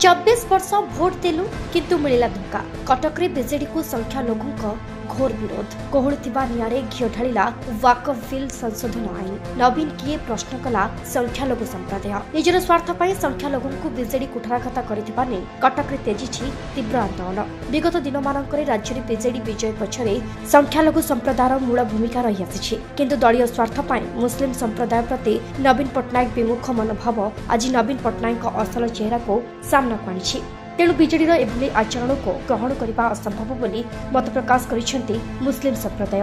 24 वर्ष भोट देलु किंतु मिलिला धोखा। कटक रे बीजेडी को संख्या लोगों घोर विरोध। कोहड़ुथिबा नियारे घिओ ढालिला वाकफ बिल संशोधन आईन। नवीन किए प्रश्न कला संख्यालघु संप्रदाय। निजर स्वार्थ पाई संख्यालघु को बीजेडी कुठाराघात करथिबा ने कटक रे तेजिछि तीव्र आंदोलन। विगत दिन मानकरे राज्य रे बीजेडी विजय पछरे संख्यालघु संप्रदायर मूल भूमिका रही आसिछि, किंतु दलीय स्वार्थ पाई मुस्लिम संप्रदाय प्रति नवीन पटनायक विमुख मनोभाव आज नवीन पटनायक असल चेहरा को सामना आनिछि। तेणु बीजेडीर एभली आचरण को ग्रहण करने असंभव बोली मत प्रकाश करिसेंति मुस्लिम संप्रदाय।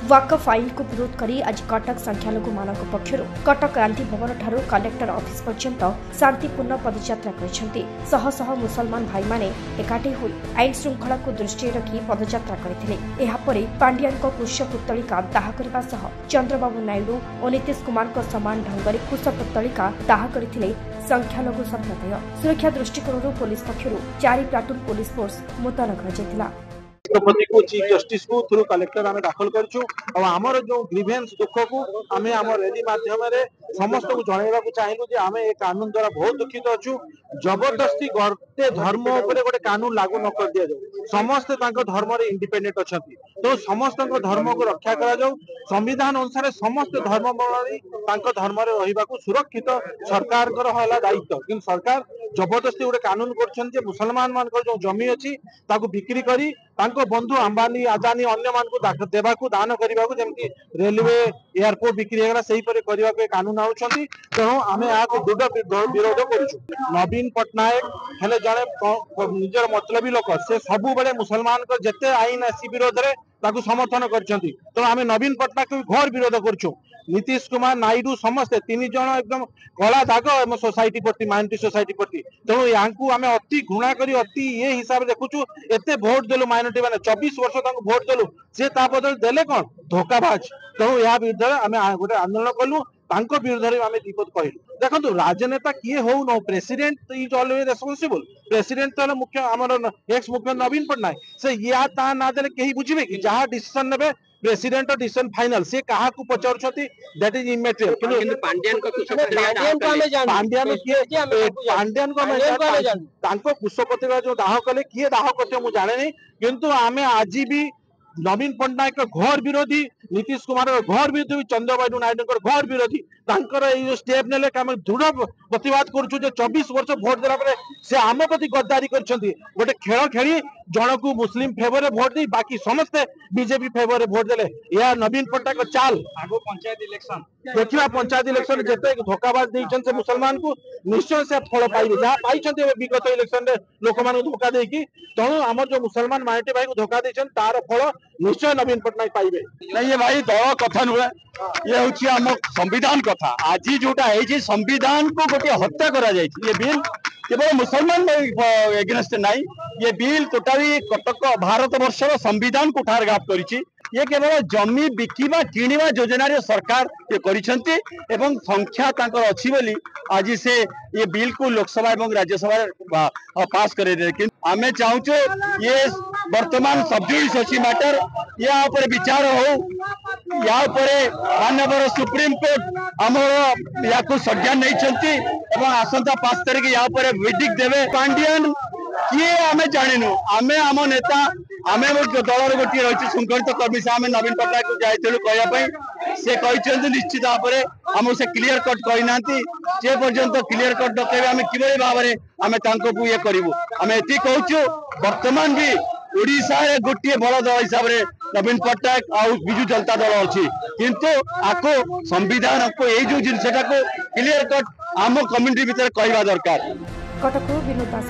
वाकफ आईन को विरोध करी आज कटक संख्यालघु मानक पक्षरु कटक गांधी भवन ठारू कलेक्टर ऑफिस पर्यंत शांतिपूर्ण पदयात्रा करिसेंति। शह शह मुसलमान भाई माने एकाठी होई आईन श्रृंखला को दृष्टि रखी पदयात्रा करथिले। एहा परे पांड्यान को कुश पुतलिका दाह करबा सह चंद्रबाबू नायडू और नीतीश कुमार को समान ढंगरे कुश पुतलिका दाह करथिले संख्यालघु संप्रदाय। सुरक्षा दृष्टिकोणରୁ पुलिस पक्षरु 4 प्लाटून पुलिस फोर्स मुतयन कर राष्ट्रपति को चीफ जस्टिस को थ्रू कलेक्टर आम दाखल कर जो ग्रीवेंस दुख को आम आम रैली माध्यम समस्त को जनवा चाहूँ जे आम ए कानून द्वारा बहुत दुखित अच्छु। जबरदस्ती गते धर्म उपरे गोटे कानून लागू न कर दिया जाऊ। समस्ते धर्म इंडिपेंडेंट अच्छा तो समस्त धर्म को रक्षा करा संविधान अनुसार समस्त धर्मावलंबी धर्म रहा सुरक्षित सरकार दायित्व, कि सरकार जबरदस्ती गोटे कानून कर मुसलमान मान जो जमी अच्छी बिक्री करी बंधु अंबानी अदानी अन्य देवाक दान करने जमी रेलवे एयरपोर्ट बिक्री होगा से कानून आउछंती। तेणु आम यहाँ दृढ़ विरोध करुचु। नवीन पटनायक हेले जड़े निजर मतलबी लोक से सबु बेले मुसलमान को जेते आईन आसी विरोध में समर्थन करछंती। तेणु आम नवीन पटनायक को घोर विरोध करुचु। नीतीश कुमार नायडू समस्ते 3 जन एकदम कला दाग आम सोसाइटी प्रति माइनॉरिटी सोसाइटी प्रति। तेणु या आम अति घृणा करी अति ये हिसाब से देखुचु। एते भोट देलु माइनॉरिटी मैंने 24 वर्ष भोट देलु सी बदल देले कौन धोखाबाज। तेणु या विरुद्ध आम गोटे आंदोलन कलु विरुद्ध में आम दीपद कहलु। देखो राजनेता किए हो न president is always responsible. President तो मुख्य आमर एक्स मुख्य नवीन पटनायक से या ता ना देले केही बुझिबे कि जहां डिसीजन नेबे प्रेसिडेंट डिसीजन फाइनल से कहा को पचारुछथि दैट इज इमेटेरियल। किंतु पांड्यान को तांको कुशपति जो दाह कले किए दाह करते मु जाने नहीं, किंतु आमे आज भी नवीन पटनायक घोर विरोधी, नीतीश कुमार घोर विरोधी, चंद्रबाबू नायडू घोर विरोधी। जो स्टेप ने दृढ़ प्रतिवाद करुचु 24 वर्ष भोट देला से आम प्रति गद्दारी गोटे खेल खेली जन को मुस्लिम फेवर भोट दी बाकी समस्ते बीजेपी फेवर भोट देले। या नवीन पटनायक चाल आगो पंचायत इलेक्शन देखा पंचायत इलेक्शन जिते धोखाबाज देइछन से मुसलमान को निश्चय से फल पाइबे जहाँ पाइछन विगत इलेक्शन लोक मान धोखा देकी। तेणु आम जो मुसलमान माइनॉरिटी भाई को धोखा देइछन तार फल निश्चय नवीन पटनायक पाइबे। नहीं ये भाई दल कथा नुहे, ये हूँ आम संविधान कथा। आज जोटा है संविधान को गोटे हत्या करा जाए। ये बिल केवल मुसलमान एगेन्स्ट नहीं, ये बिल टोटाली कटक भारत वर्षर संविधान को ठारघात करिछि। ये केवल जमी बिकिबा किणवा योजना रे सरकार ये करिसेंती एवं संख्या तांकर अछि बोली आज से ये बिल को लोकसभा एवं राज्यसभा पास करे दे। कि आमे चाहूचे ये वर्तमान सब्जुडिस अछि मैटर या ऊपर विचार हो या ऊपर माननीय सुप्रीम कोर्ट हमर या को संज्ञान नहीं चलती एवं आसंता 5 तारिख या ऊपर विडिक देवे। पांड्यान किए आमे जानिनु आमे आम नेता आमे दलर गोटे रही संगठित कर्मी से आम नवीन पटनायक को जाइलु कहवाई से कहते निश्चित भाव में आम से क्लीयर कट कहना जे पर्यंत क्लीयर कट न कहे आम कि भाव में आम ये करूँ। आम ये कहूँ बर्तमान भी ओडिशा रे गोटे बड़ दल हिसाब से नवीन पटनायक आ बिजु जनता दल अच्छी, किंतु आपको संविधान को यही जो जिनसा को क्लीयर कट आम कम्युनिटी भितर कहवा दरकार। कटक विनोद दास।